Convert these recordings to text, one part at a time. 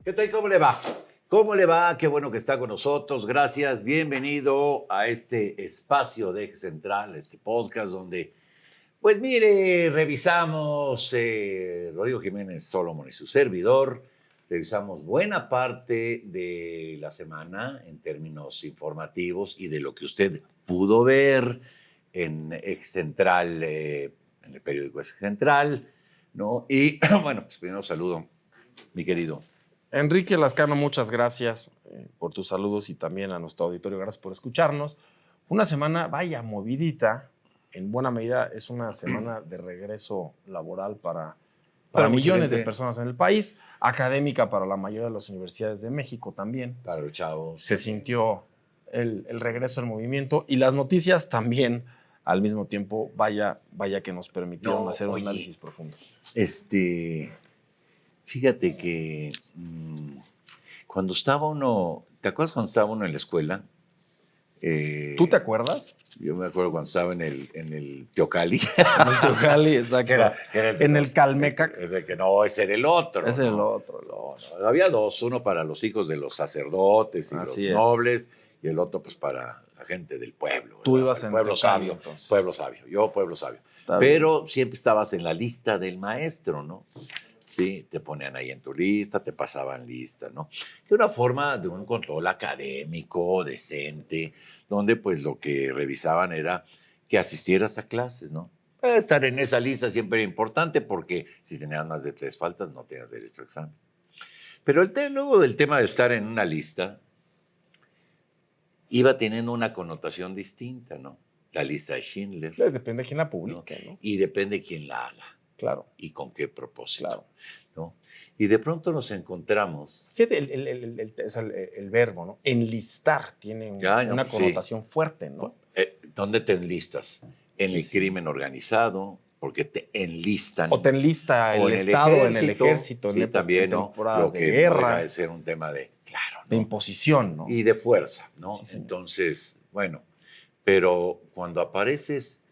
¿Qué tal? ¿Cómo le va? ¿Cómo le va? Qué bueno que está con nosotros. Gracias. Bienvenido a este espacio de Eje Central, este podcast donde, pues mire, revisamos Rodrigo Jiménez Solomon y su servidor. Revisamos buena parte de la semana en términos informativos y de lo que usted pudo ver en Eje Central, en el periódico Eje Central, ¿no? Y bueno, pues primero saludo, mi querido Enrique Lascano, muchas gracias por tus saludos y también a nuestro auditorio, gracias por escucharnos. Una semana, vaya, movidita, en buena medida es una semana de regreso laboral para millones de personas en el país, académica para la mayoría de las universidades de México también. Para los chavos. Se sintió el regreso al movimiento y las noticias también al mismo tiempo, vaya que nos permitieron hacer un análisis profundo. Fíjate que cuando estaba uno, ¿te acuerdas cuando estaba uno en la escuela? ¿Tú te acuerdas? Yo me acuerdo cuando estaba en el Teocalli. En el Teocalli, exacto. que era en el Calmecac. Que no, ese era el otro. Ese era el ¿no? otro. No, había dos, uno para los hijos de los sacerdotes y Así los nobles, y el otro pues para la gente del pueblo. Tú ibas en pueblo Teocalli, sabio, entonces. Pueblo sabio, yo pueblo sabio. Está Pero bien. siempre estabas en la lista del maestro, ¿no? Sí, te ponían ahí en tu lista, te pasaban lista, ¿no? De una forma de un control académico, decente, donde pues lo que revisaban era que asistieras a clases, ¿no? Estar en esa lista siempre era importante porque si tenías más de 3 faltas no tenías derecho a examen. Pero luego del tema de estar en una lista iba teniendo una connotación distinta, ¿no? La lista de Schindler. Depende de quién la publique, ¿no? Y depende de quién la haga. Claro. Y con qué propósito. Claro. ¿No? Y de pronto nos encontramos. Fíjate, el verbo, ¿no? Enlistar tiene una connotación fuerte, ¿no? ¿Dónde te enlistas? En el crimen organizado, porque te enlistan. O te enlista el Estado en el ejército, sí, también, ¿no? Temporadas de guerra. No deja de ser un tema de, claro, ¿no? De imposición, ¿no? Y de fuerza, ¿no? Sí, entonces, bueno, pero cuando apareces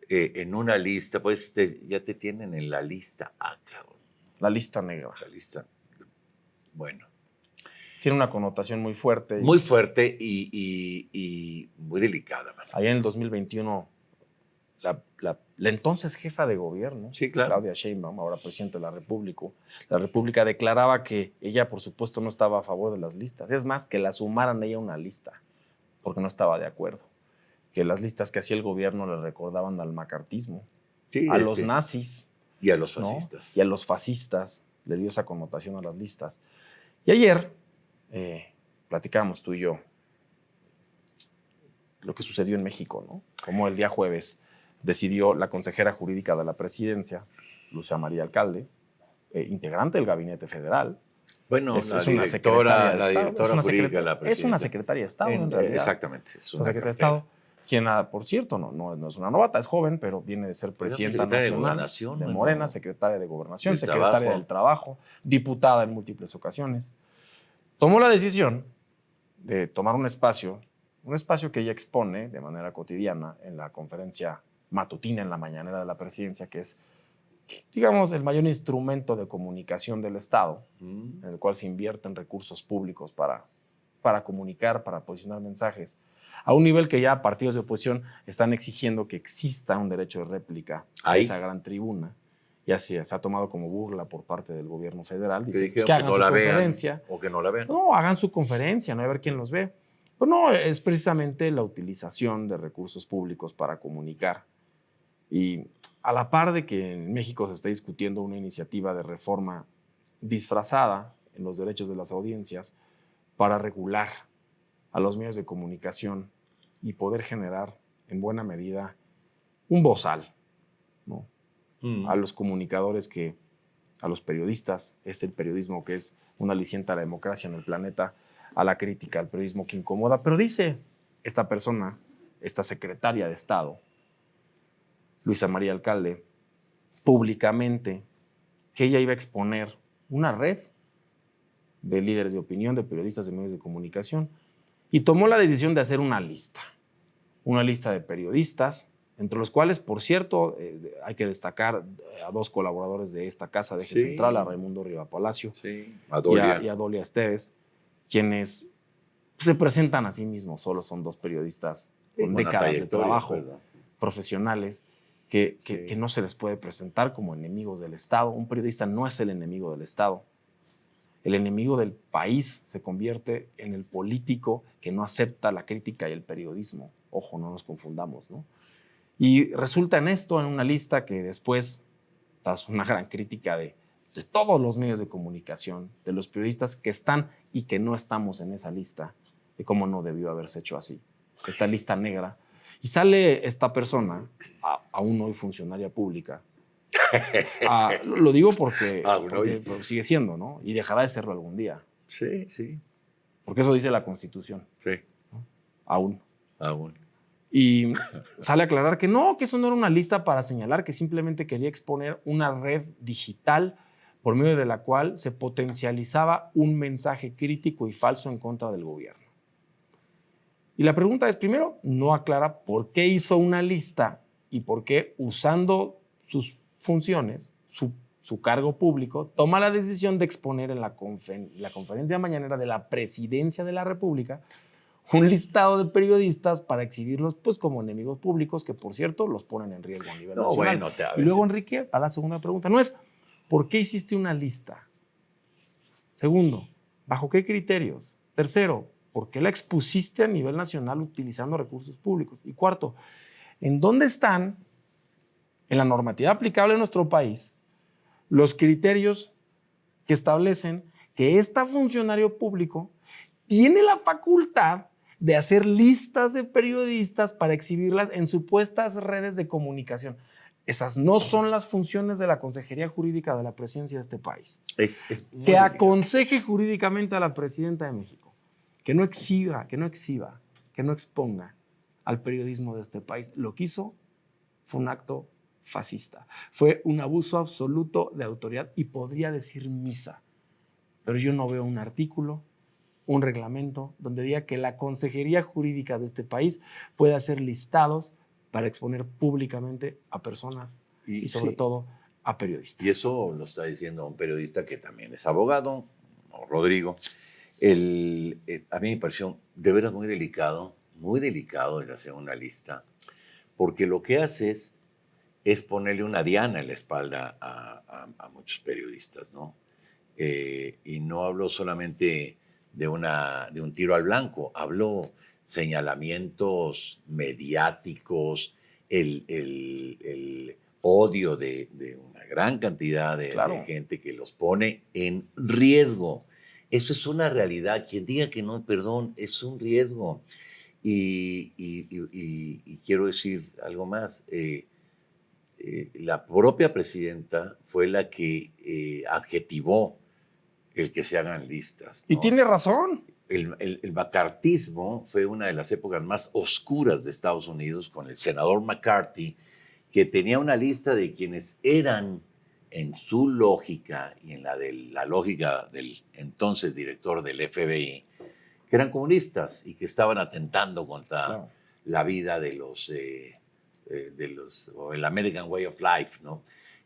en una lista, pues ya te tienen en la lista. Ah, cabrón. La lista negra. La lista, bueno. Tiene una connotación muy fuerte. Muy fuerte y muy delicada, man. Allá en el 2021, la entonces jefa de gobierno, sí, claro. Claudia Sheinbaum, ahora presidenta de la República, declaraba que ella, por supuesto, no estaba a favor de las listas. Es más, que la sumaran a ella una lista, porque no estaba de acuerdo. Que las listas que hacía el gobierno le recordaban al macartismo, sí, a los nazis. Y a los fascistas. ¿No? Y a los fascistas le dio esa connotación a las listas. Y ayer platicábamos tú y yo lo que sucedió en México, ¿no? Como el día jueves decidió la consejera jurídica de la presidencia, Lucía María Alcalde, integrante del Gabinete Federal. Bueno, es una secretaria de Estado. Jurídica de la presidencia. Es una secretaria de Estado, en realidad. Exactamente. Es una secretaria de Estado. Quien, por cierto, no es una novata, es joven, pero viene de ser presidenta nacional de Morena, secretaria de Gobernación, secretaria del Trabajo, diputada en múltiples ocasiones. Tomó la decisión de tomar un espacio que ella expone de manera cotidiana en la conferencia matutina en la mañanera de la presidencia, que es, digamos, el mayor instrumento de comunicación del Estado, en el cual se invierten recursos públicos para comunicar, para posicionar mensajes, a un nivel que ya partidos de oposición están exigiendo que exista un derecho de réplica a esa gran tribuna. Y así se ha tomado como burla por parte del gobierno federal. Dice que hagan su conferencia. O que no la vean. No, hagan su conferencia, no a ver quién los ve. Pero no, es precisamente la utilización de recursos públicos para comunicar. Y a la par de que en México se está discutiendo una iniciativa de reforma disfrazada en los derechos de las audiencias para regular a los medios de comunicación y poder generar en buena medida un bozal, ¿no? A los comunicadores a los periodistas, el periodismo que es una aliciente a la democracia en el planeta, a la crítica al periodismo que incomoda. Pero dice esta persona, esta secretaria de Estado, Luisa María Alcalde, públicamente que ella iba a exponer una red de líderes de opinión, de periodistas de medios de comunicación, y tomó la decisión de hacer una lista de periodistas entre los cuales, por cierto, hay que destacar a 2 colaboradores de esta casa de Eje Central, a Raimundo Riva Palacio y a Dolia Esteves, quienes se presentan a sí mismos, solo son 2 periodistas con décadas de trabajo, profesionales, que no se les puede presentar como enemigos del Estado. Un periodista no es el enemigo del Estado. El enemigo del país se convierte en el político que no acepta la crítica y el periodismo. Ojo, no nos confundamos, ¿no? Y resulta en esto, en una lista que después, tras una gran crítica de todos los medios de comunicación, de los periodistas que están y que no estamos en esa lista, de cómo no debió haberse hecho así, esta lista negra. Y sale esta persona, aún hoy funcionaria pública, lo digo porque sigue siendo, ¿no? Y dejará de serlo algún día. Sí, sí. Porque eso dice la Constitución. Sí. ¿No? Aún. Aún. Y sale a aclarar que no, que eso no era una lista para señalar, que simplemente quería exponer una red digital por medio de la cual se potencializaba un mensaje crítico y falso en contra del gobierno. Y la pregunta es, primero, no aclara por qué hizo una lista y por qué, usando sus funciones, su cargo público, toma la decisión de exponer en la conferencia mañanera de la Presidencia de la República un listado de periodistas para exhibirlos pues, como enemigos públicos que, por cierto, los ponen en riesgo a nivel nacional. Bueno, y luego, Enrique, a la segunda pregunta. No es ¿por qué hiciste una lista? Segundo, ¿bajo qué criterios? Tercero, ¿por qué la expusiste a nivel nacional utilizando recursos públicos? Y cuarto, ¿en dónde están, en la normativa aplicable en nuestro país, los criterios que establecen que este funcionario público tiene la facultad de hacer listas de periodistas para exhibirlas en supuestas redes de comunicación? Esas no son las funciones de la Consejería Jurídica de la Presidencia de este país. Que aconseje jurídicamente a la Presidenta de México, que no exhiba, que no exponga al periodismo de este país. Lo que hizo fue un acto fascista. Fue un abuso absoluto de autoridad y podría decir misa. Pero yo no veo un artículo, un reglamento donde diga que la Consejería Jurídica de este país puede hacer listados para exponer públicamente a personas y sobre todo a periodistas. Y eso lo está diciendo un periodista que también es abogado, Rodrigo. A mí me pareció de veras muy delicado el hacer una lista, porque lo que haces es ponerle una diana en la espalda a muchos periodistas, ¿no? Y no hablo solamente de un tiro al blanco, hablo señalamientos mediáticos, el odio de una gran cantidad de gente que los pone en riesgo. Eso es una realidad. Quien diga que no, perdón, es un riesgo. Y quiero decir algo más. La propia presidenta fue la que adjetivó el que se hagan listas, ¿no? Y tiene razón. El macartismo fue una de las épocas más oscuras de Estados Unidos, con el senador McCarthy, que tenía una lista de quienes eran, en su lógica y en la lógica del entonces director del FBI, que eran comunistas y que estaban atentando contra la vida de los o el American Way of Life, ¿no?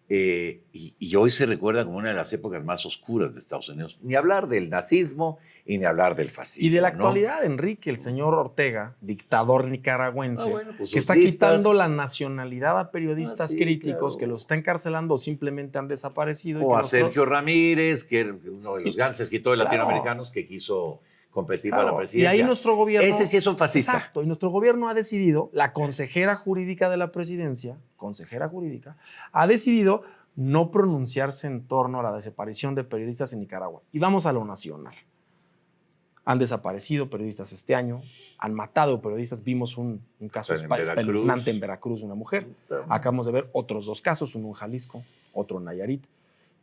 Y hoy se recuerda como una de las épocas más oscuras de Estados Unidos. Ni hablar del nazismo y ni hablar del fascismo. Y de la actualidad, ¿no? Enrique, el señor Ortega, dictador nicaragüense, pues que está quitando la nacionalidad a periodistas críticos, que los está encarcelando o simplemente han desaparecido. O a Sergio Ramírez, que era uno de los grandes escritores latinoamericanos que quiso competir para la presidencia. Y ahí nuestro gobierno... Ese sí es un fascista. Exacto. Y nuestro gobierno ha decidido, la consejera jurídica de la presidencia, ha decidido no pronunciarse en torno a la desaparición de periodistas en Nicaragua. Y vamos a lo nacional. Han desaparecido periodistas este año, han matado periodistas. Vimos un caso espeluznante en Veracruz, una mujer. Acabamos de ver otros 2 casos, uno en Jalisco, otro en Nayarit.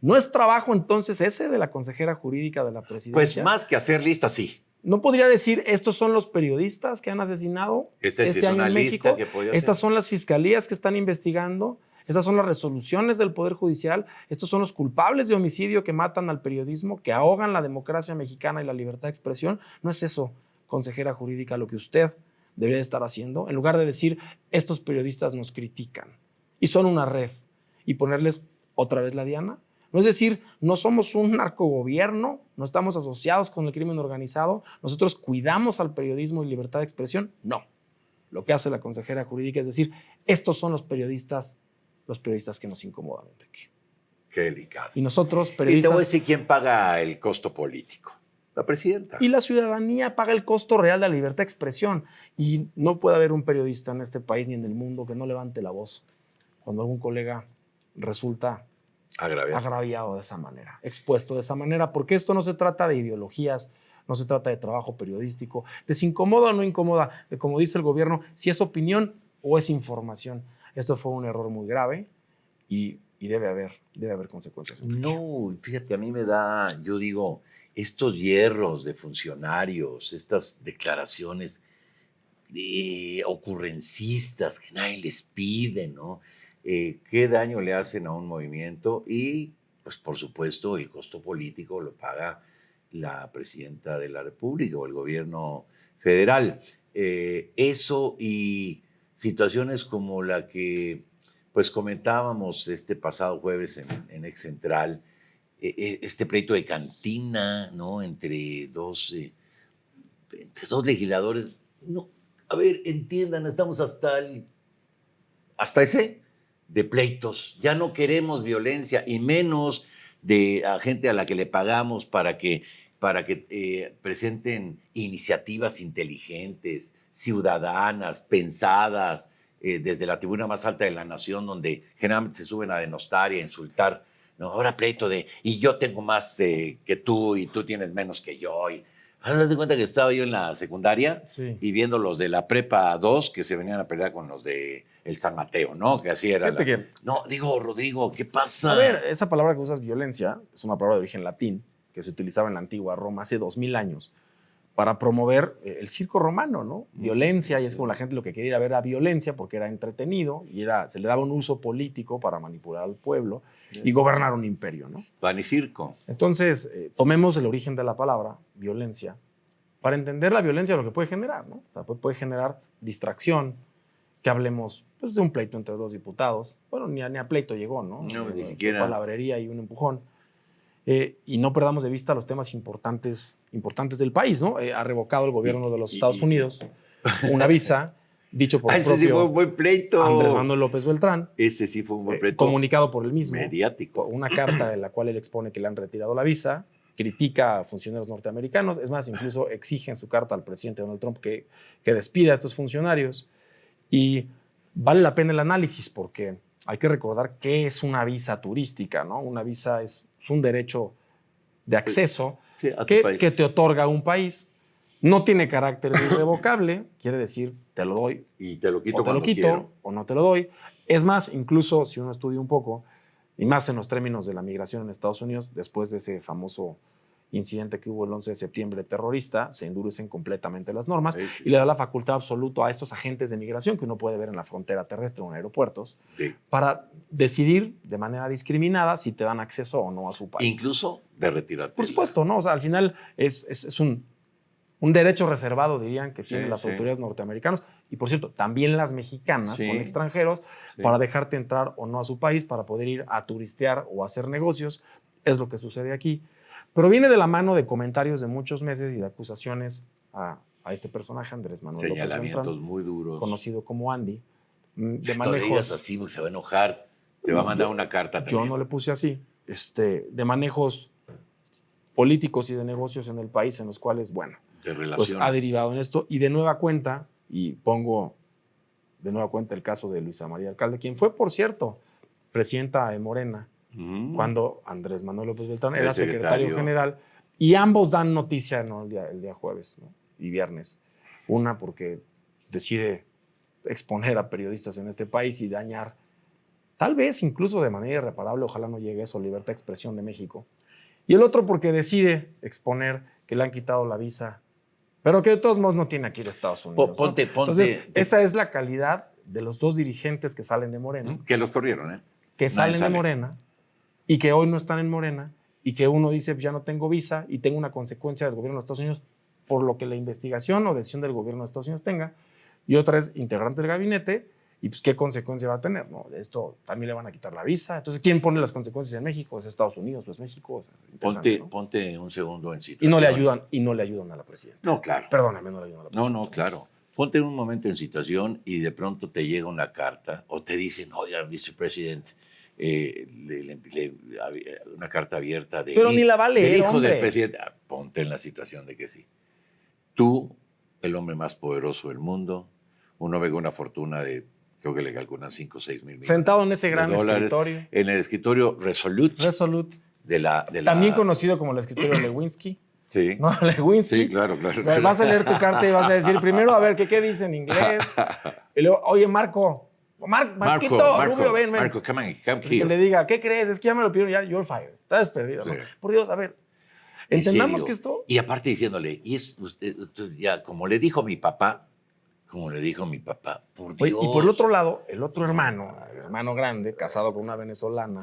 ¿No es trabajo entonces ese de la consejera jurídica de la presidencia? Pues más que hacer listas, sí. ¿No podría decir, estos son los periodistas que han asesinado este año en México? Estas son las fiscalías que están investigando. Estas son las resoluciones del Poder Judicial. Estos son los culpables de homicidio que matan al periodismo, que ahogan la democracia mexicana y la libertad de expresión. ¿No es eso, consejera jurídica, lo que usted debería estar haciendo, en lugar de decir, estos periodistas nos critican y son una red, y ponerles otra vez la diana. No es decir, no somos un narcogobierno, no estamos asociados con el crimen organizado, nosotros cuidamos al periodismo y libertad de expresión. No. Lo que hace la consejera jurídica es decir, estos son los periodistas que nos incomodan, Enrique. Qué delicado. Y nosotros, Y te periodistas... voy a decir quién paga el costo político. La presidenta. Y la ciudadanía paga el costo real de la libertad de expresión. Y no puede haber un periodista en este país ni en el mundo que no levante la voz cuando algún colega resulta agraviado de esa manera, expuesto de esa manera, porque esto no se trata de ideologías, no se trata de trabajo periodístico, de si incomoda o no incomoda, de como dice el gobierno, si es opinión o es información. Esto fue un error muy grave y debe haber consecuencias. No, fíjate, a mí me da, yo digo, estos hierros de funcionarios, estas declaraciones ocurrencistas que nadie les pide, ¿no? ¿Qué daño le hacen a un movimiento? Y, pues, por supuesto, el costo político lo paga la presidenta de la República o el gobierno federal. Eso y situaciones como la que pues comentábamos este pasado jueves en Ex Central, este pleito de cantina, ¿no? Entre dos legisladores. No, a ver, entiendan, estamos hasta ese de pleitos. Ya no queremos violencia y menos de a gente a la que le pagamos para que presenten iniciativas inteligentes, ciudadanas, pensadas, desde la tribuna más alta de la nación, donde generalmente se suben a denostar y a insultar. No, ahora pleito y yo tengo más que tú y tú tienes menos que yo. Haz de cuenta que estaba yo en la secundaria y viendo los de la prepa 2 que se venían a pelear con los de el San Mateo, ¿no? Que así era. No, digo, Rodrigo, ¿qué pasa? A ver, esa palabra que usas, violencia, es una palabra de origen latín que se utilizaba en la antigua Roma hace 2000 años para promover el circo romano, ¿no? Violencia, y es como la gente lo que quería ir a ver era violencia porque era entretenido y se le daba un uso político para manipular al pueblo y gobernar un imperio, ¿no? Pan y circo. Entonces, tomemos el origen de la palabra, violencia, para entender la violencia, lo que puede generar, ¿no? O sea, puede generar distracción, que hablemos pues, de un pleito entre dos diputados. Bueno, ni a pleito llegó, ¿no? No, ni siquiera. Palabrería y un empujón. Y no perdamos de vista los temas importantes del país, ¿no? Ha revocado el gobierno de los Estados Unidos una visa, dicho por el propio sí fue un buen pleito. Andrés Manuel López Beltrán. Ese sí fue un buen pleito. Comunicado por él mismo. Mediático. Una carta en la cual él expone que le han retirado la visa, critica a funcionarios norteamericanos, es más, incluso exige en su carta al presidente Donald Trump que despida a estos funcionarios. Y vale la pena el análisis porque hay que recordar qué es una visa turística, ¿no? Una visa es un derecho de acceso que te otorga un país. No tiene carácter irrevocable, quiere decir, te lo doy y te lo quito, o te lo quito, o no te lo doy. Es más, incluso si uno estudia un poco, y más en los términos de la migración en Estados Unidos, después de ese famoso incidente que hubo el 11 de septiembre terrorista, se endurecen completamente las normas y le da la facultad absoluta a estos agentes de migración que uno puede ver en la frontera terrestre o en aeropuertos para decidir de manera discriminada si te dan acceso o no a su país. Incluso de retirarte. Por supuesto, ¿no? O sea, al final es un derecho reservado, dirían, que tienen las autoridades norteamericanas y, por cierto, también las mexicanas con extranjeros para dejarte entrar o no a su país, para poder ir a turistear o a hacer negocios. Es lo que sucede aquí. Pero viene de la mano de comentarios de muchos meses y de acusaciones a este personaje, Andrés Manuel López Beltrán. Señalamientos muy duros. Conocido como Andy. De manejos, no le digas así porque se va a enojar. Te va a mandar una carta también. Yo no le puse así. De manejos políticos y de negocios en el país en los cuales, bueno, pues ha derivado en esto. Y de nueva cuenta, y pongo de nueva cuenta el caso de Luisa María Alcalde, quien fue, por cierto, presidenta de Morena, cuando Andrés Manuel López Beltrán era secretario general, y ambos dan noticia, ¿no? el día jueves, ¿no? Y viernes. Una porque decide exponer a periodistas en este país y dañar, tal vez incluso de manera irreparable, ojalá no llegue eso, libertad de expresión de México. Y el otro porque decide exponer que le han quitado la visa, pero que de todos modos no tiene que ir a Estados Unidos. Ponte. Entonces, esa es la calidad de los dos dirigentes que salen de Morena. Que los corrieron, ¿eh? Que salen de Morena y que hoy no están en Morena y que uno dice, ya no tengo visa y tengo una consecuencia del gobierno de Estados Unidos por lo que la investigación o decisión del gobierno de Estados Unidos tenga, y otra es integrante del gabinete, y pues qué consecuencia va a tener, ¿no? De esto también le van a quitar la visa. Entonces, ¿quién pone las consecuencias en México? ¿Es Estados Unidos o es México? O sea, ¿no? Ponte un segundo en situación. Y no le ayudan a la presidenta. No, claro. Perdóname, no le ayudan a la presidenta. No, claro. Ponte un momento en situación y de pronto te llega una carta o te dicen, oiga, Mr. President, una carta abierta Pero ni la va a leer, del hijo hombre. del presidente. Ponte en la situación de que sí. Tú, el hombre más poderoso del mundo, un hombre con una fortuna de, creo que le calculan 5 o 6 mil millones. Sentado en ese gran dólares, escritorio. En el escritorio Resolute. También conocido como el escritorio Lewinsky. Sí. ¿No? Lewinsky. Sí, claro. O sea, vas a leer tu carta y vas a decir primero, a ver, ¿qué dice en inglés? Y luego, oye, Marquito, Rubio, ven. Marco, come Que here. le diga, ¿qué crees? Es que ya me lo pidieron, ya, you're fired. Estás despedido, ¿no? Sí. Por Dios, a ver, ¿En entendamos serio? que esto... Y aparte diciéndole, y es usted, ya, como le dijo mi papá, por Dios. Oye, y por el otro lado, el otro hermano, el hermano grande, casado con una venezolana,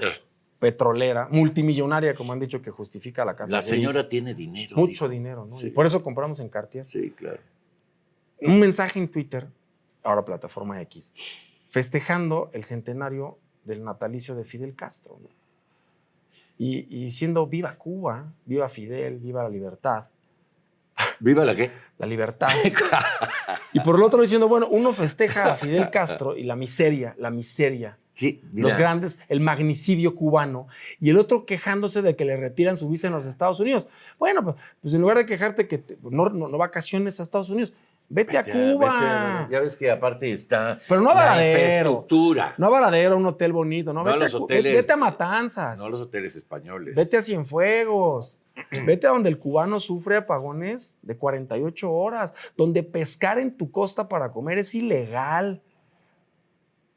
petrolera, multimillonaria, como han dicho, que justifica la casa. La gris. señora tiene dinero. Mucho dijo. dinero, ¿no? Sí. Y por eso compramos en Cartier. Sí, claro. Un mensaje en Twitter, ahora plataforma X, festejando el centenario del natalicio de Fidel Castro, ¿no? Y diciendo viva Cuba, viva Fidel, viva la libertad. ¿Viva la qué? La libertad. Y por el otro diciendo, bueno, uno festeja a Fidel Castro y la miseria, Sí, mira. los grandes, el magnicidio cubano, y el otro quejándose de que le retiran su visa en los Estados Unidos. Bueno, pues en lugar de quejarte que no vacaciones a Estados Unidos, vete a Cuba. Ya ves que aparte está Pero no a la Varadero. infraestructura. No a Varadero, un hotel bonito, no, No a vete, los hoteles. vete a Matanzas, No los hoteles españoles. vete a Cienfuegos, vete a donde el cubano sufre apagones de 48 horas, donde pescar en tu costa para comer es ilegal.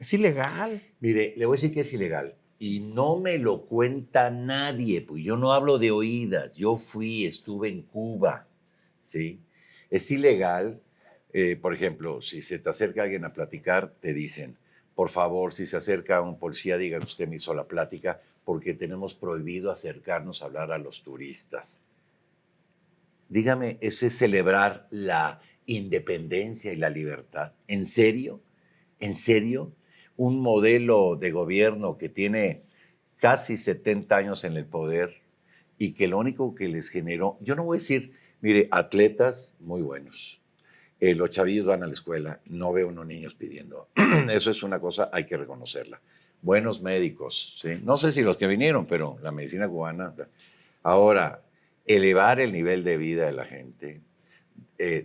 Es ilegal. Mire, le voy a decir que es ilegal. Y no me lo cuenta nadie, pues yo no hablo de oídas. Yo estuve en Cuba, ¿sí? Es ilegal. Por ejemplo, si se te acerca alguien a platicar, te dicen, por favor, si se acerca un policía, diga que usted me hizo la plática, porque tenemos prohibido acercarnos a hablar a los turistas. Dígame, ¿eso es celebrar la independencia y la libertad? ¿En serio? ¿En serio? Un modelo de gobierno que tiene casi 70 años en el poder y que lo único que les generó, yo no voy a decir, mire, atletas muy buenos. Los chavillos van a la escuela, no veo unos niños pidiendo. Eso es una cosa, hay que reconocerla. Buenos médicos, ¿sí? No sé si los que vinieron, pero la medicina cubana. Ahora, elevar el nivel de vida de la gente,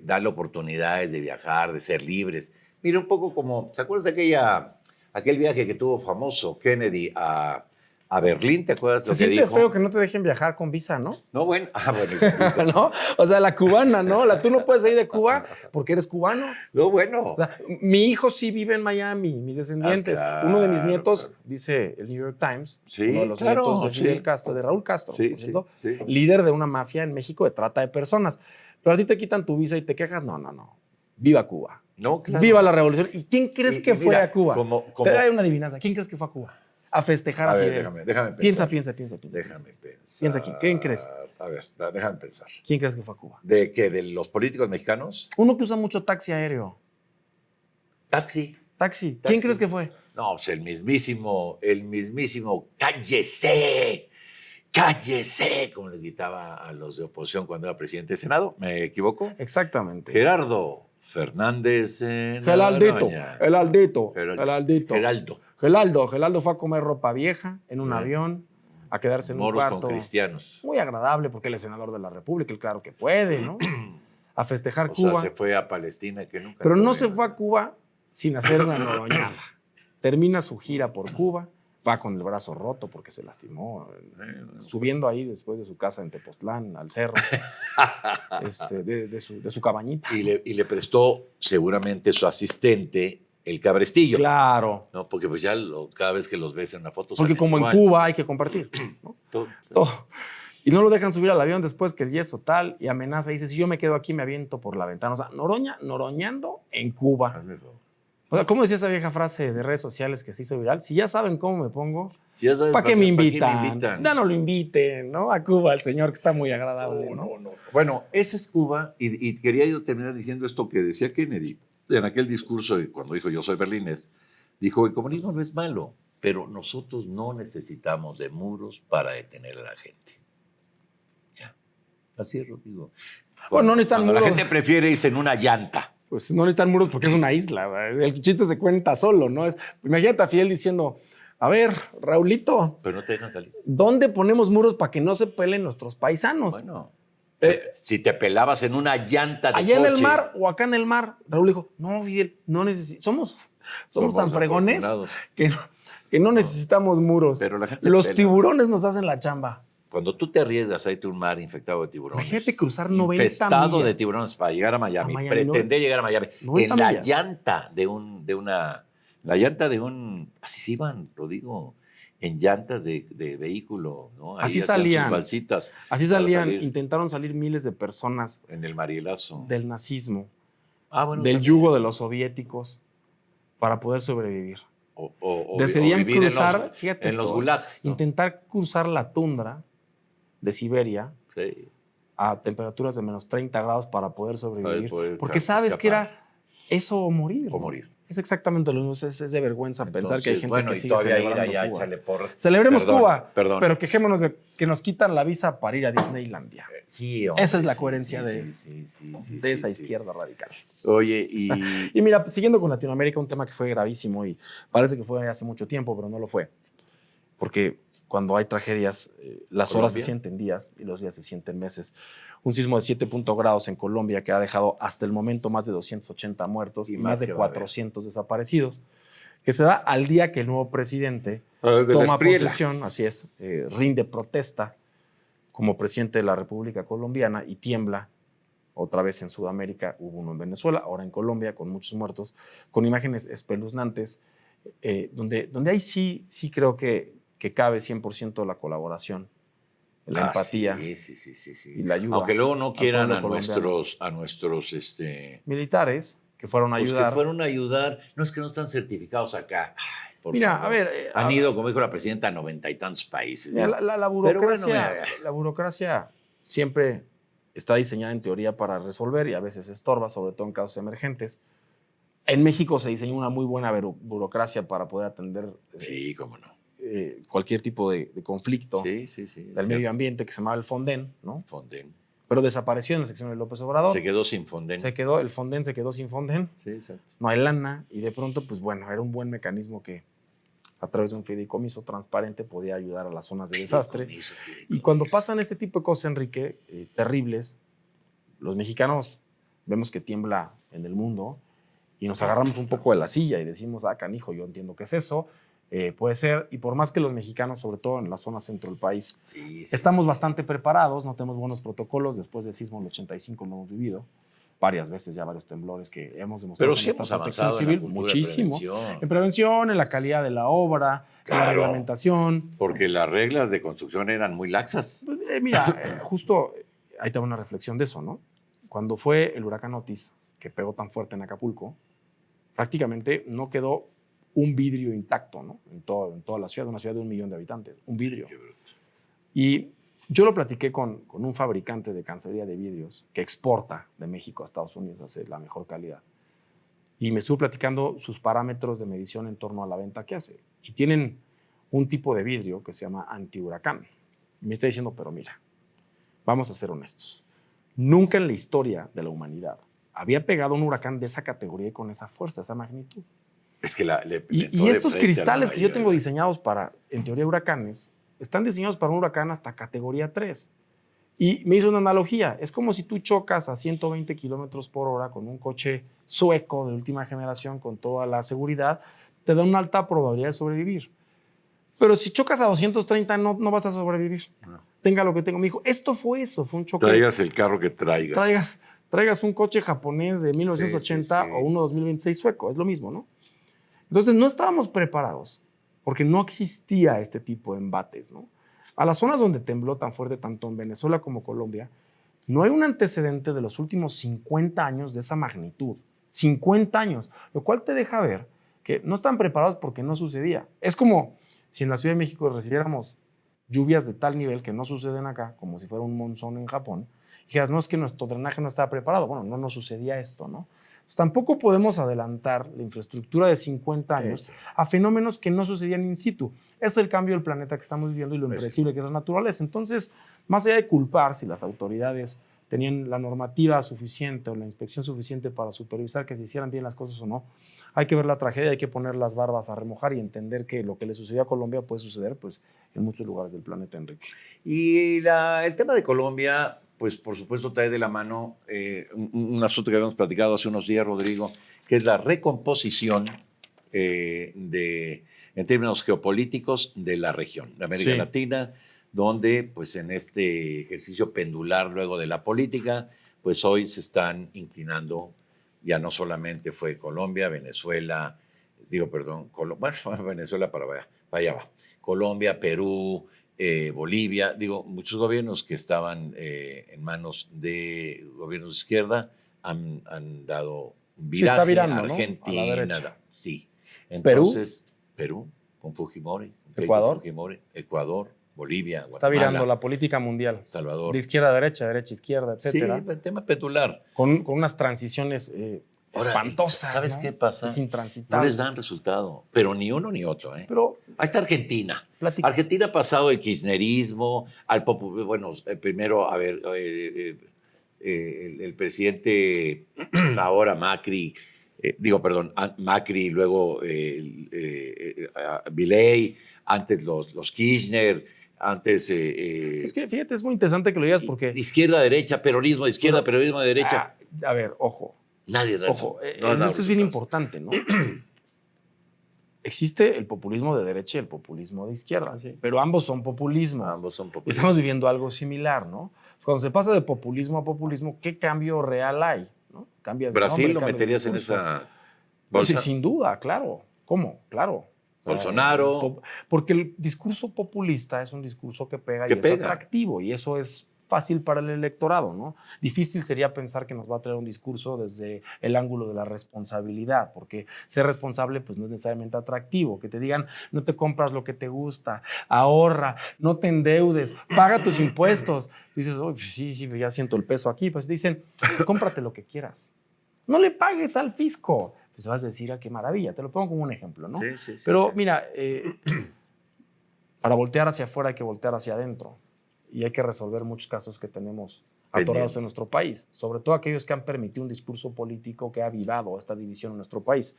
darle oportunidades de viajar, de ser libres. Mira, un poco como, ¿se acuerdas de aquel viaje que tuvo famoso Kennedy a Berlín? ¿Te acuerdas Se lo que siente dijo? feo que no te dejen viajar con visa, ¿no? No, bueno. ¿No? O sea, la cubana, ¿no? Tú no puedes salir de Cuba porque eres cubano. No, bueno. O sea, mi hijo sí vive en Miami, mis descendientes. Claro, uno de mis nietos, claro. dice el New York Times, Sí, uno de los claro, nietos de Fidel sí. Castro, de Raúl Castro, Sí, por cierto, sí. líder de una mafia en México de trata de personas. Pero a ti te quitan tu visa y te quejas. No. Viva Cuba. No, claro. Viva la revolución. ¿Y quién crees que fue mira, a Cuba? Te doy una adivinanza. ¿Quién crees que fue a Cuba? A festejar a, ver, Fidel. déjame pensar. Piensa. Déjame pensar. Piensa aquí. ¿Quién crees? A ver, déjame pensar. ¿Quién crees que fue a Cuba? ¿De qué? ¿De los políticos mexicanos? Uno que usa mucho taxi aéreo. Taxi. Taxi. Taxi. ¿Quién crees que fue? No, pues el mismísimo, cállese, como les gritaba a los de oposición cuando era presidente del Senado. ¿Me equivoco? Exactamente. Gerardo Fernández Geraldito. Geraldo fue a comer ropa vieja en un avión, a quedarse en un Moros cuarto. con cristianos. Muy agradable porque él es senador de la República, él claro que puede, ¿no? A festejar O Cuba. sea, se fue a Palestina que nunca. Pero no se fue a Cuba sin hacer una noroñada. Termina su gira por Cuba, va con el brazo roto porque se lastimó, subiendo ahí después de su casa en Tepoztlán, al cerro, de su cabañita. Y le prestó seguramente su asistente el cabrestillo. Claro. ¿No? Porque pues ya cada vez que los ves en una foto. Porque salen como igual. en Cuba hay que compartir, ¿no? Todo. Todo. Y no lo dejan subir al avión después que el yeso tal, y amenaza, dice, si yo me quedo aquí me aviento por la ventana. O sea, noroñando en Cuba. Hazme el favor. O sea, ¿cómo decía esa vieja frase de redes sociales que se hizo viral? Si ya saben cómo me pongo, Si ya sabes ¿para qué me invitan? ¿Para qué me invitan? Ya no lo inviten, ¿no? A Cuba, el señor que está muy agradable, ¿no? No. Bueno, esa es Cuba y quería yo terminar diciendo esto que decía Kennedy. en aquel discurso, cuando dijo yo soy berlinés, dijo, el comunismo no es malo, pero nosotros no necesitamos de muros para detener a la gente. Ya. Así es, Rodrigo. Bueno, no necesitan Cuando muros. la gente prefiere irse en una llanta. Pues no necesitan muros porque es una isla. ¿Verdad? El chiste se cuenta solo, ¿no? Imagínate a Fidel diciendo, a ver, Raulito, Pero no te dejan salir. ¿dónde ponemos muros para que no se peleen nuestros paisanos? Bueno, si te pelabas en una llanta de allá coche. en el mar o acá en el mar. Raúl dijo, no, Fidel, no necesitamos. Somos tan fregones que no necesitamos muros. Pero la gente se Los pela. Tiburones nos hacen la chamba. Cuando tú te arriesgas a irte a un mar infectado de tiburones. Imagínate cruzar 90 infestado millas. de tiburones para llegar a Miami. A Miami, Pretender llegar a Miami. 90 En la millas. llanta de una... La llanta de un... Así se iban, lo digo. En llantas de vehículo, ¿no? Ahí Así hacían salían. sus balsitas Así para salían, salir intentaron salir miles de personas en el Marielazo. del nazismo, Bueno, del también. yugo de los soviéticos, para poder sobrevivir. O Decidían vivir cruzar, fíjate en los esto, gulags, ¿no? intentar cruzar la tundra de Siberia Sí. a temperaturas de menos 30 grados para poder sobrevivir. Poder porque sabes que escapar. era eso o morir. O ¿no? morir. Es exactamente lo mismo. Es de vergüenza pensar que hay gente que y sigue todavía ir celebrando allá, Cuba. échale porra. Celebremos Perdón, Cuba, perdón. pero quejémonos de que nos quitan la visa para ir a Disneylandia. Sí, hombre, Esa es la sí, coherencia sí, de esa sí. izquierda radical. Oye, y Y mira, siguiendo con Latinoamérica, un tema que fue gravísimo y parece que fue hace mucho tiempo, pero no lo fue. Porque cuando hay tragedias, las horas se ¿Colombia? sienten días y los días se sienten meses. Un sismo de 7 grados en Colombia que ha dejado hasta el momento más de 280 muertos y más de que va a haber. 400 desaparecidos, que se da al día que el nuevo presidente de la toma Espriela. posesión, así es, rinde protesta como presidente de la República Colombiana y tiembla. Otra vez en Sudamérica, hubo uno en Venezuela, ahora en Colombia, con muchos muertos, con imágenes espeluznantes, donde ahí sí creo que cabe 100% la colaboración, la empatía Sí. y la ayuda. Aunque luego no quieran pueblo a nuestros militares que fueron a pues ayudar. que fueron a ayudar. No es que no están certificados acá. Ay, por Mira, favor. a ver, Han ido, como dijo la presidenta, a 90 y tantos países. mira, ¿no? la Pero bueno, burocracia, mira. la burocracia siempre está diseñada en teoría para resolver y a veces estorba, sobre todo en casos emergentes. En México se diseñó una muy buena burocracia para poder atender Sí, cómo no. cualquier tipo de conflicto Sí. del medio ambiente que se llamaba el Fonden, ¿no? Fonden. Pero desapareció en la sección de López Obrador. Se quedó sin Fonden. El Fonden se quedó sin Fonden. Sí, exacto. No hay lana y de pronto, pues bueno, era un buen mecanismo que a través de un fideicomiso transparente podía ayudar a las zonas de desastre. Y cuando pasan este tipo de cosas, Enrique, terribles, los mexicanos vemos que tiembla en el mundo y nos agarramos un poco de la silla y decimos, canijo, yo entiendo qué es eso, puede ser, y por más que los mexicanos, sobre todo en la zona centro del país, estamos bastante preparados, no tenemos buenos protocolos, después del sismo del 85 lo hemos vivido, varias veces ya varios temblores que hemos demostrado. Pero sí hemos avanzado en la cultura muchísimo. de prevención. En prevención, en la calidad de la obra, en la reglamentación. Porque las reglas de construcción eran muy laxas. Mira, justo ahí te va una reflexión de eso, ¿no? Cuando fue el huracán Otis, que pegó tan fuerte en Acapulco, prácticamente no quedó un vidrio intacto, ¿no? En toda la ciudad, una ciudad de 1 millón de habitantes, un vidrio. Y yo lo platiqué con un fabricante de cancelería de vidrios que exporta de México a Estados Unidos, hace la mejor calidad. Y me estuvo platicando sus parámetros de medición en torno a la venta que hace. Y tienen un tipo de vidrio que se llama antihuracán. Y me está diciendo, pero mira, vamos a ser honestos. Nunca en la historia de la humanidad había pegado un huracán de esa categoría y con esa fuerza, esa magnitud. Es que y estos cristales que yo tengo diseñados para, en teoría, huracanes, están diseñados para un huracán hasta categoría 3. Y me hizo una analogía. Es como si tú chocas a 120 kilómetros por hora con un coche sueco de última generación con toda la seguridad, te da una alta probabilidad de sobrevivir. Pero si chocas a 230 no vas a sobrevivir. No. Tenga lo que tengo. Me dijo, esto fue eso, fue un choque. Traigas el carro que traigas. Traigas un coche japonés de 1980 o uno 2026 sueco, es lo mismo, ¿no? Entonces no estábamos preparados porque no existía este tipo de embates, ¿no? A las zonas donde tembló tan fuerte, tanto en Venezuela como Colombia, no hay un antecedente de los últimos 50 años de esa magnitud. 50 años, lo cual te deja ver que no están preparados porque no sucedía. Es como si en la Ciudad de México recibiéramos lluvias de tal nivel que no suceden acá, como si fuera un monzón en Japón, y dijeras, no, es que nuestro drenaje no estaba preparado. Bueno, no nos sucedía esto, ¿no? Tampoco podemos adelantar la infraestructura de 50 años a fenómenos que no sucedían in situ. Es el cambio del planeta que estamos viviendo y lo impredecible que es la naturaleza. Entonces, más allá de culpar si las autoridades tenían la normativa suficiente o la inspección suficiente para supervisar que se hicieran bien las cosas o no, hay que ver la tragedia, hay que poner las barbas a remojar y entender que lo que le sucedió a Colombia puede suceder pues, en muchos lugares del planeta, Enrique. Y el tema de Colombia, pues por supuesto trae de la mano un asunto que habíamos platicado hace unos días, Rodrigo, que es la recomposición en términos geopolíticos de la región, de América Latina, donde pues en este ejercicio pendular luego de la política, pues hoy se están inclinando, ya no solamente fue Colombia, Venezuela, Venezuela para allá va, Colombia, Perú, Bolivia, muchos gobiernos que estaban en manos de gobiernos de izquierda han dado un viraje. Está virando, Argentina, ¿no? Sí. Entonces, Perú con Fujimori, Ecuador, Bolivia, Guatemala. Está virando la política mundial. Salvador. De izquierda a derecha, derecha a izquierda, etcétera. Sí, el tema pendular. Con unas transiciones espantosas. ¿Sabes qué pasa? Es intransitable. No les dan resultado, pero ni uno ni otro. Pero ahí está Argentina. Platica. Argentina ha pasado del kirchnerismo al populismo. Bueno, primero, a ver, el presidente ahora Macri, Macri y luego Milei, antes los Kirchner, antes... es que fíjate, es muy interesante que lo digas porque... Izquierda, derecha, peronismo de izquierda, peronismo de derecha. A ver, ojo. Nadie Ojo, eso es bien importante, ¿no? Existe el populismo de derecha y el populismo de izquierda, pero ambos son populismo. Estamos viviendo algo similar, ¿no? Cuando se pasa de populismo a populismo, ¿qué cambio real hay? ¿No? Brasil lo meterías en esa bolsa. Sí, sin duda, claro. ¿Cómo? Claro. Bolsonaro. Porque el discurso populista es un discurso que pega y es atractivo, y eso es fácil para el electorado, ¿no? Difícil sería pensar que nos va a traer un discurso desde el ángulo de la responsabilidad, porque ser responsable pues no es necesariamente atractivo. Que te digan, no te compras lo que te gusta, ahorra, no te endeudes, paga tus impuestos. Dices, oh, sí, ya siento el peso aquí. Pues dicen, cómprate lo que quieras. No le pagues al fisco. Pues vas a decir, qué maravilla. Te lo pongo como un ejemplo, ¿no? Sí. Pero mira, para voltear hacia afuera hay que voltear hacia adentro. Y hay que resolver muchos casos que tenemos atorados en nuestro país, sobre todo aquellos que han permitido un discurso político que ha avivado esta división en nuestro país.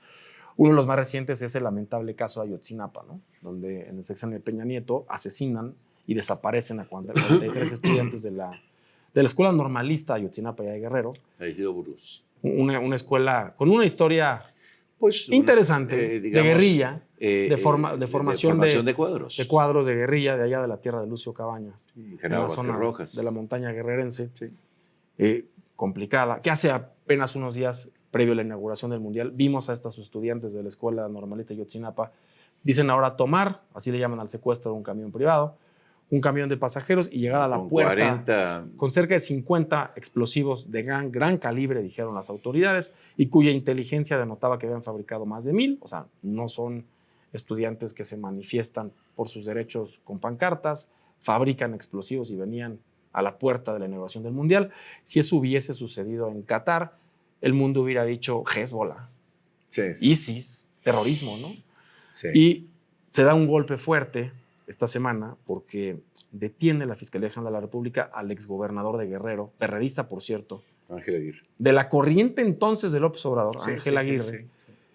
Uno de los más recientes es el lamentable caso de Ayotzinapa, ¿no? Donde en el sexenio de Peña Nieto asesinan y desaparecen a 43 estudiantes de la escuela normalista Ayotzinapa y de Guerrero. Una escuela con una historia interesante, de guerrilla, de formación de cuadros. De cuadros de guerrilla de allá de la tierra de Lucio Cabañas. General Vázquez Rojas. De la montaña guerrerense. Complicada. Que hace apenas unos días, previo a la inauguración del Mundial, vimos a estos estudiantes de la escuela normalista Ayotzinapa. Dicen ahora tomar, así le llaman al secuestro de un camión privado, un camión de pasajeros y llegar a la puerta con cerca de 50 explosivos de gran calibre, dijeron las autoridades, y cuya inteligencia denotaba que habían fabricado más de 1000. O sea, no son estudiantes que se manifiestan por sus derechos con pancartas, fabrican explosivos y venían a la puerta de la inauguración del Mundial. Si eso hubiese sucedido en Qatar, el mundo hubiera dicho Hezbollah, ISIS, terrorismo, ¿no? Sí. Y se da un golpe fuerte esta semana porque detiene la Fiscalía General de la República al exgobernador de Guerrero, perredista, por cierto, Ángel Aguirre, de la corriente entonces de López Obrador, Ángel Aguirre,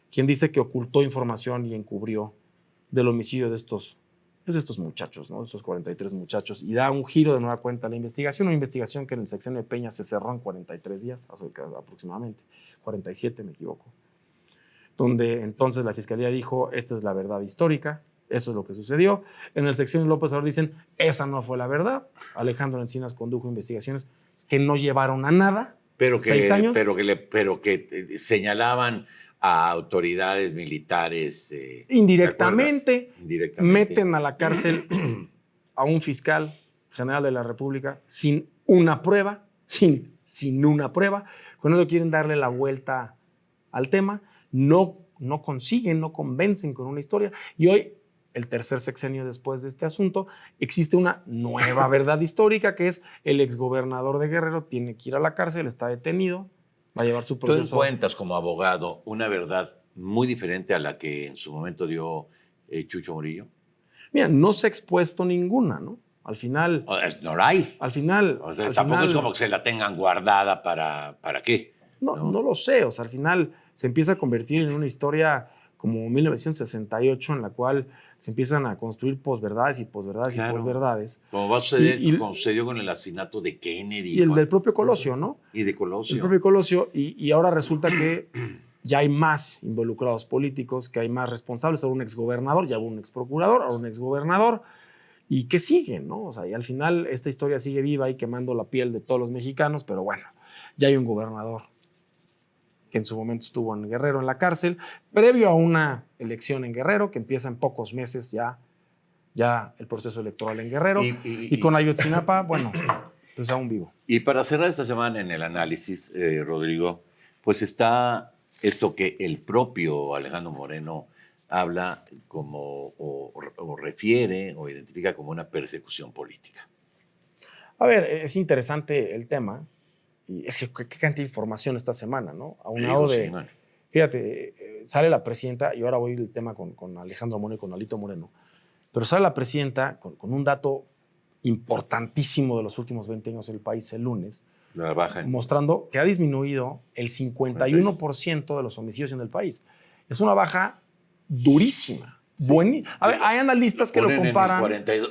quien dice que ocultó información y encubrió del homicidio de estos muchachos, ¿no? De estos 43 muchachos, y da un giro de nueva cuenta a la investigación, una investigación que en el sexenio de Peña se cerró en 43 días, aproximadamente, 47 me equivoco, donde entonces la Fiscalía dijo, esta es la verdad histórica, esto es lo que sucedió. En el sexenio de López Obrador dicen, esa no fue la verdad. Alejandro Encinas condujo investigaciones que no llevaron a nada. Pero 6 años. Pero que señalaban a autoridades militares. Indirectamente meten a la cárcel a un fiscal general de la República sin una prueba, sin una prueba. Con eso quieren darle la vuelta al tema. No consiguen, no convencen con una historia. Y hoy, el tercer sexenio después de este asunto, existe una nueva verdad histórica, que es el exgobernador de Guerrero tiene que ir a la cárcel, está detenido, va a llevar su Tú proceso. encuentras como abogado una verdad muy diferente a la que en su momento dio Chucho Murillo. Mira, no se ha expuesto ninguna, ¿no? Al final... No la hay. Al final... O sea, al tampoco final, es como que se la tengan guardada ¿para qué? No lo sé. O sea, al final se empieza a convertir en una historia como 1968 en la cual se empiezan a construir posverdades y posverdades y posverdades. Como va a suceder, como sucedió con el asesinato de Kennedy. Y el del propio Colosio, ¿no? Y de Colosio. El propio Colosio. Y ahora resulta que ya hay más involucrados políticos, que hay más responsables. Ahora un exgobernador, ya hubo un exprocurador, ahora un exgobernador. ¿Y qué sigue, no? O sea, y al final esta historia sigue viva y quemando la piel de todos los mexicanos, pero bueno, ya hay un gobernador que en su momento estuvo en Guerrero en la cárcel, previo a una elección en Guerrero, que empieza en pocos meses ya el proceso electoral en Guerrero. Y con Ayotzinapa, bueno, pues aún vivo. Y para cerrar esta semana en el análisis, Rodrigo, pues está esto que el propio Alejandro Moreno habla como o refiere o identifica como una persecución política. A ver, es interesante el tema. Y es que qué cantidad de información esta semana, ¿no? Aunado de... Sí, fíjate, sale la presidenta, y ahora voy el tema con Alejandro Moreno y con Alito Moreno, pero sale la presidenta con un dato importantísimo de los últimos 20 años del país el lunes, mostrando que ha disminuido el 51% de los homicidios en el país. Es una baja durísima. Sí. A ver, hay analistas que lo comparan...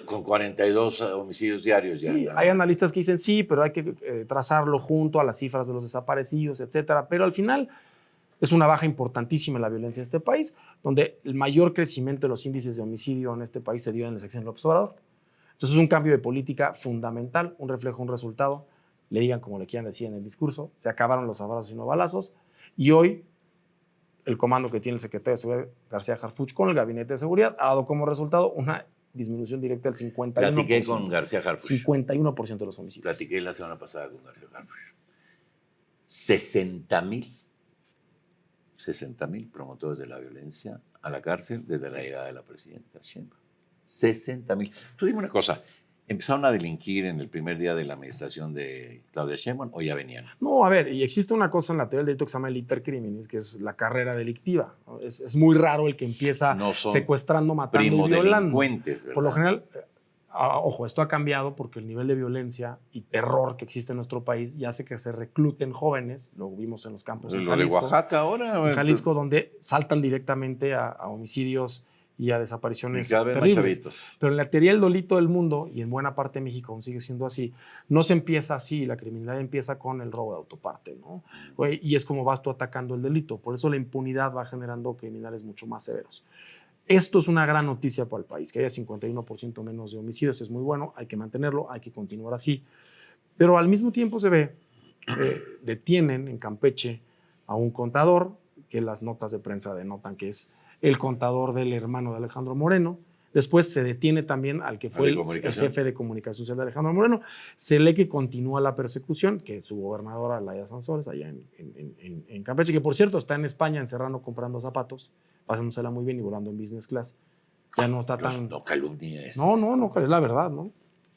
con 42 homicidios diarios. Ya, sí, hay analistas que dicen sí, pero hay que trazarlo junto a las cifras de los desaparecidos, etcétera. Pero al final es una baja importantísima en la violencia en este país, donde el mayor crecimiento de los índices de homicidio en este país se dio en el sexenio López Obrador. Entonces es un cambio de política fundamental, un reflejo, un resultado. Le digan como le quieran decir en el discurso, se acabaron los abrazos y no balazos. Y hoy el comando que tiene el secretario de Seguridad, García Harfuch, con el Gabinete de Seguridad, ha dado como resultado una disminución directa del 51%. Platiqué con García Harfuch. 51% de los homicidios. Platiqué la semana pasada con García Harfuch. 60,000 promotores de la violencia a la cárcel desde la llegada de la presidenta Sheinbaum. 60,000. Tú dime una cosa, ¿empezaron a delinquir en el primer día de la administración de Claudia Sheinbaum o ya venían? No, a ver, y existe una cosa en la teoría del delito que se llama el iter criminis, que es la carrera delictiva. Es muy raro el que empieza secuestrando, matando y violando. Delincuentes, ¿verdad? Por lo general, ojo, esto ha cambiado porque el nivel de violencia y terror que existe en nuestro país ya hace que se recluten jóvenes, lo vimos en los campos en Jalisco. Lo de Oaxaca ahora. En Jalisco, donde saltan directamente a homicidios y a desapariciones terribles. Pero en la teoría del delito del mundo, y en buena parte de México aún sigue siendo así, no se empieza así, la criminalidad empieza con el robo de autoparte, ¿no? Y es como vas tú atacando el delito. Por eso la impunidad va generando criminales mucho más severos. Esto es una gran noticia para el país, que haya 51% menos de homicidios, es muy bueno, hay que mantenerlo, hay que continuar así. Pero al mismo tiempo se ve, detienen en Campeche a un contador, que las notas de prensa denotan que es el contador del hermano de Alejandro Moreno. Después se detiene también al que fue el jefe de comunicación social de Alejandro Moreno. Se lee que continúa la persecución, que su gobernadora, Laida Sansores, allá en Campeche, que por cierto está en España encerrando comprando zapatos, pasándosela muy bien y volando en business class. Ya no está tan... No calumnies. No, es la verdad, ¿no?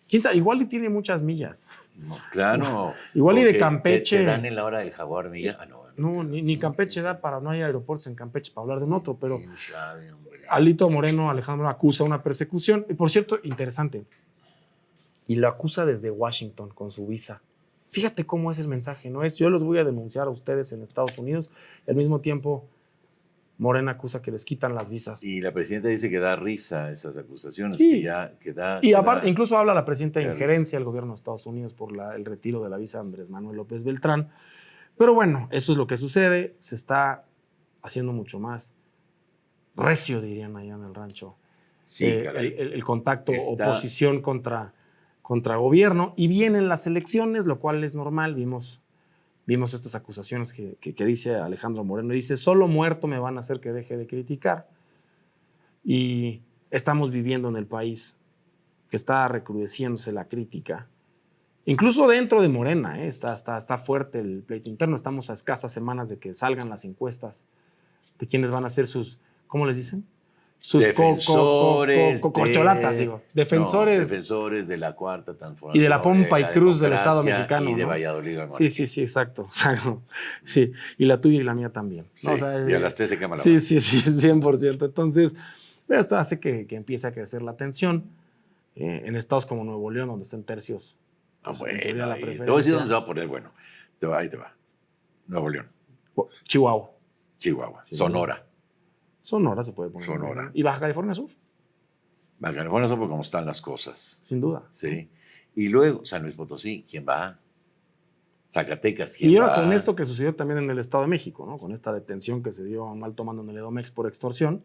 ¿Quién sabe? Igual y tiene muchas millas. No, claro. Igual y de Campeche... ¿Te dan en la hora del jaguar millas? No, ni Campeche da para... No hay aeropuertos en Campeche para hablar de un otro, pero... ¿Quién sabe, hombre? Alito Moreno, Alejandro, acusa una persecución. Y por cierto, interesante. Y lo acusa desde Washington con su visa. Fíjate cómo es el mensaje, ¿no? Es yo los voy a denunciar a ustedes en Estados Unidos y al mismo tiempo Morena acusa que les quitan las visas. Y la presidenta dice que da risa esas acusaciones. Sí. Y aparte, incluso habla la presidenta de injerencia al gobierno de Estados Unidos por el retiro de la visa de Andrés Manuel López Beltrán. Pero bueno, eso es lo que sucede. Se está haciendo mucho más recio, dirían allá en el rancho. Sí, el contacto oposición contra gobierno. Y vienen las elecciones, lo cual es normal. Vimos estas acusaciones que dice Alejandro Moreno. Dice, solo muerto me van a hacer que deje de criticar. Y estamos viviendo en el país que está recrudeciéndose la crítica. Incluso dentro de Morena, está fuerte el pleito interno. Estamos a escasas semanas de que salgan las encuestas de quiénes van a ser sus, ¿cómo les dicen? sus defensores corcholatas, digo. Defensores. Defensores de la Cuarta Transformación. Y de la pompa y la cruz del Estado democracia mexicano. Y de ¿no? Valladolid. Sí, exacto. Sí, y la tuya y la mía también. Sí, ¿no? O sea, y a las 3 se quema la Sí, base. sí, 100%. Entonces, esto hace que empiece a crecer la tensión. En estados como Nuevo León, donde están tercios. Pues, en teoría, la Te voy a decir preferencia. dónde se va a poner bueno. Ahí te va. Nuevo León, Chihuahua. Chihuahua, Sí. Sonora. Sonora se puede poner. Sonora. Y Baja California Sur, Baja California Sur, por cómo están las cosas. sin duda. Sí. Y luego, San Luis Potosí, ¿quién va? Zacatecas, Y ¿quién ahora va? con esto que sucedió también en el Estado de México, ¿no? Con esta detención que se dio a un alto mando en el Edomex por extorsión,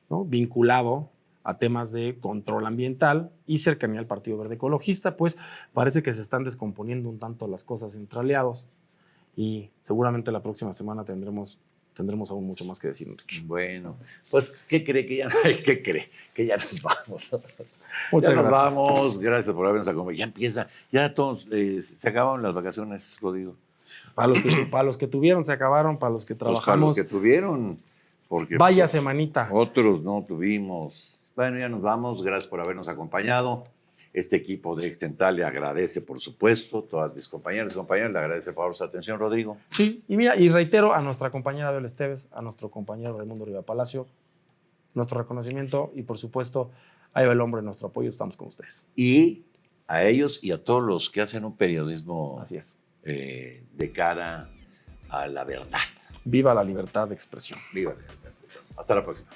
¿no? Vinculado a temas de control ambiental y cercanía al Partido Verde Ecologista, pues parece que se están descomponiendo un tanto las cosas entre aliados y seguramente la próxima semana tendremos aún mucho más que decir, Enrique. Bueno, pues, ¿qué cree que ya, qué cree? Que ya nos vamos. Muchas Ya nos gracias. vamos, gracias por habernos acompañado. Ya empieza, ya todos, se acabaron las vacaciones, Rodrigo. Para los que tuvieron, se acabaron, para los que Pues para los trabajamos, que tuvieron, porque vaya pues, semanita. otros no tuvimos. Bueno, ya nos vamos, gracias por habernos acompañado. Este equipo de Extental le agradece, por supuesto, todas mis compañeras y compañeros, le agradece por favor su atención, Rodrigo. Sí, y mira, y reitero a nuestra compañera Abel Esteves, a nuestro compañero Raimundo Riva Palacio, nuestro reconocimiento y, por supuesto, a Eva el Hombre, nuestro apoyo, estamos con ustedes. Y a ellos y a todos los que hacen un periodismo Así es. De cara a la verdad. Viva la libertad de expresión. Viva la verdad. Hasta la próxima.